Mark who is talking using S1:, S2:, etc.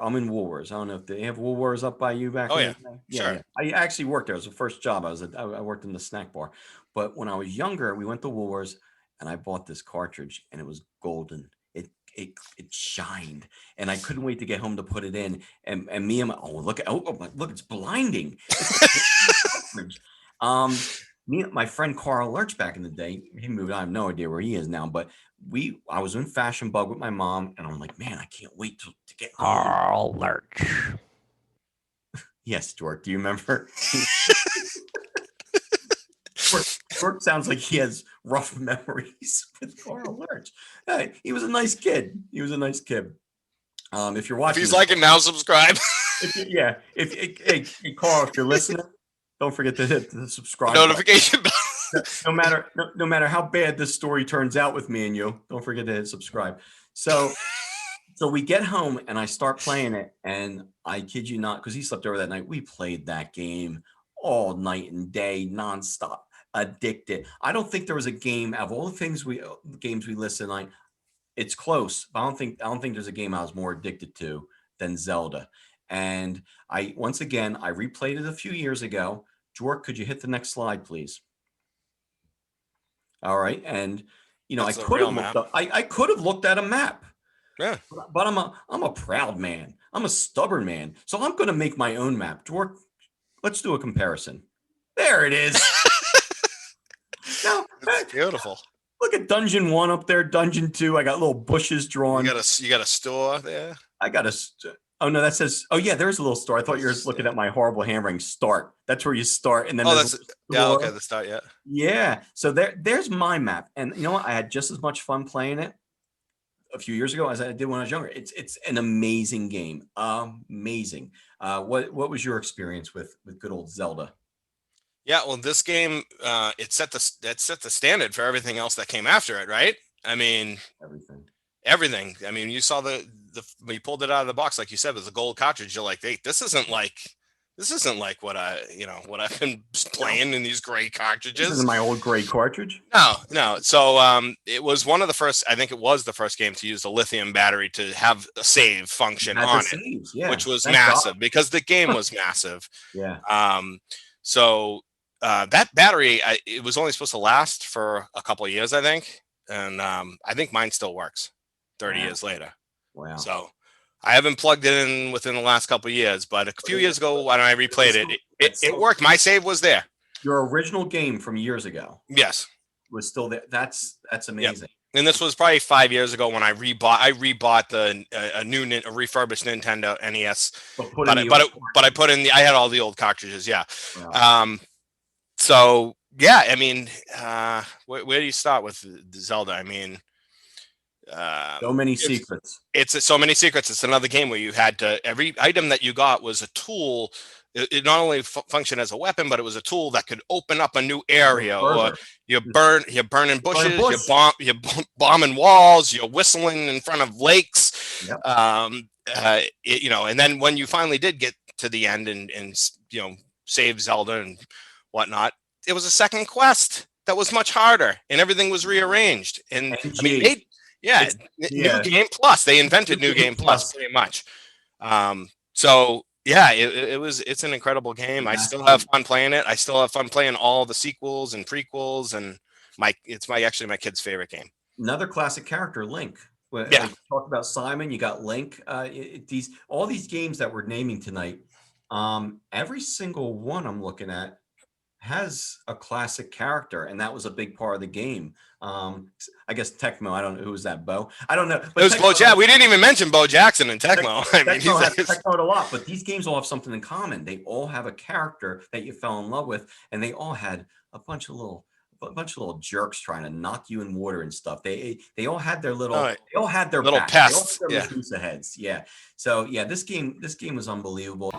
S1: I'm in Woolworths. I don't know if they have Woolworths up by you back
S2: Oh
S1: in
S2: yeah,
S1: the day. Yeah,
S2: sure.
S1: yeah. I actually worked there. It was the first job. I worked in the snack bar. But when I was younger, we went to Woolworths and I bought this cartridge and it was golden. It shined and I couldn't wait to get home to put it in. And me and my look, it's blinding. It's a golden cartridge. My friend Carl Lurch back in the day, he moved. I have no idea where he is now, but I was in Fashion Bug with my mom, and I'm like, man, I can't wait to get home.
S3: Carl Lurch.
S1: Yes, George, do you remember? George sounds like he has rough memories with Carl Lurch. He was a nice kid. If you're
S2: If
S1: watching,
S2: he's liking now, subscribe.
S1: Hey, Carl, if you're listening, don't forget to hit the subscribe
S2: Notification bell.
S1: no matter how bad this story turns out with me and you, don't forget to hit subscribe. So we get home and I start playing it, and I kid you not, because he slept over that night. We played that game all night and day, nonstop, addicted. I don't think there was a game of all the games we listed tonight. It's close, but I don't think there's a game I was more addicted to than Zelda. And once again I replayed it a few years ago. Jork, could you hit the next slide, please? All right. And
S2: That's
S1: I
S2: a
S1: could
S2: real
S1: have looked
S2: map.
S1: up, I could have looked at a map,
S2: Yeah.
S1: but I'm a proud man. I'm a stubborn man. So I'm going to make my own map. Jork, let's do a comparison. There it is. Now,
S2: It's beautiful.
S1: look at Dungeon 1 up there, Dungeon 2. I got little bushes drawn.
S2: You got a store there.
S1: I got oh no, that says, oh yeah, there's a little store. I thought you were looking at my horrible handwriting. Start. That's where you start. And then
S2: Okay, the start, yeah.
S1: Yeah. So there's my map. And you know what? I had just as much fun playing it a few years ago as I did when I was younger. It's an amazing game. Amazing. What was your experience with good old Zelda?
S2: Yeah, well, this game it set the standard for everything else that came after it, right? I mean, everything. I mean, you saw the when you pulled it out of the box, like you said, with the gold cartridge. You're like, hey, this isn't like what I've been playing in these gray cartridges.
S1: This isn't my old gray cartridge.
S2: No. So it was one of the first. I think it was the first game to use the lithium battery to have a save function on it, which was massive because the game was massive.
S1: Yeah.
S2: So that battery, it was only supposed to last for a couple of years, I think, and I think mine still works 30 years later.
S1: Wow.
S2: So I haven't plugged it in within the last couple of years, but a few years ago when I replayed it worked. My save was there.
S1: Your original game from years ago.
S2: Yes.
S1: Was still there. That's amazing.
S2: Yep. And this was probably 5 years ago when I rebought a refurbished Nintendo NES. I had all the old cartridges. Yeah. Wow. So yeah, I mean, where do you start with Zelda? I mean,
S1: so many secrets.
S2: It's so many secrets. It's another game where you had to, every item that you got was a tool. It not only functioned as a weapon, but it was a tool that could open up a new area. Or you're burning bushes, you're bombing walls, you're whistling in front of lakes.
S1: Yep.
S2: And then when you finally did get to the end and save Zelda and whatnot, it was a second quest that was much harder, and everything was rearranged. And I mean, New Game Plus. They invented New Game Plus pretty much. So yeah, it's an incredible game. I still have fun playing it. I still have fun playing all the sequels and prequels, and it's my kid's favorite game.
S1: Another classic character, Link.
S2: Yeah.
S1: Like you talked about Simon, you got Link. All these games that we're naming tonight, every single one I'm looking at has a classic character, and that was a big part of the game. I guess Tecmo. I don't know who was that. Bo. I don't know.
S2: But it was Bo Jackson. We didn't even mention Bo Jackson and Tecmo.
S1: Tecmo has Tecmo a lot, but these games all have something in common. They all have a character that you fell in love with, and they all had a bunch of little jerks trying to knock you in water and stuff. They all had their little. They all had their
S2: little pests.
S1: They all had their heads. Yeah. So yeah, this game was unbelievable.